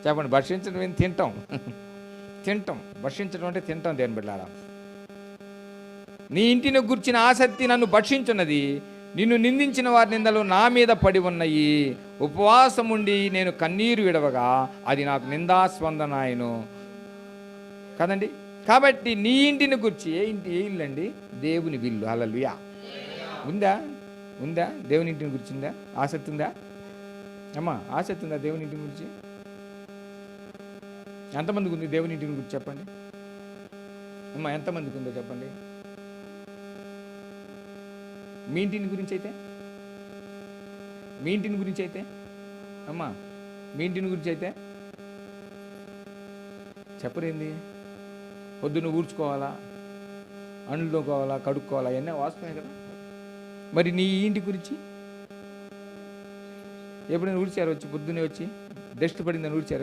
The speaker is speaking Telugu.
చెప్పండి, భక్షించడం ఏంటి? తింటాం. తింటాం. భక్షించడం అంటే తింటాం. దేని బిడ్డారా, నీ ఇంటిని గుర్చిన ఆసక్తి నన్ను భక్షించున్నది, నిన్ను నిందించిన వారి నిందలు నా మీద పడి ఉన్నాయి. ఉపవాసం ఉండి నేను కన్నీరు విడవగా అది నాకు నిందాస్పందనాయను కదండి. కాబట్టి నీ ఇంటిని గుర్చి, ఏ ఇంటి, ఏ ఇల్లు అండి? దేవుని విల్లు. హల్లెలూయా. ఉందా? ఉందా? దేవుని ఇంటిని గుర్చిందా? ఆసక్తి ఉందా అమ్మా? ఆసక్తి ఉందా దేవుని ఇంటిని గురించి? ఎంతమందికి ఉంది దేవుని ఇంటిని గురించి? చెప్పండి అమ్మా, ఎంతమందికి ఉందో చెప్పండి. మీ ఇంటిని గురించి అయితే, మీ ఇంటిని గురించి అయితే అమ్మా, మీ ఇంటిని గురించి అయితే చెప్పరేంది? పొద్దున్న ఊడ్చుకోవాలా, అండ్లు తోకోవాలా, కడుక్కోవాలా, అవన్నీ వాస్తవమే కదా. మరి నీ ఇంటి గురించి ఎప్పుడైనా ఊడ్చారు? వచ్చి పొద్దున్నే వచ్చి డస్ట్ పడిందని ఊడ్చారు?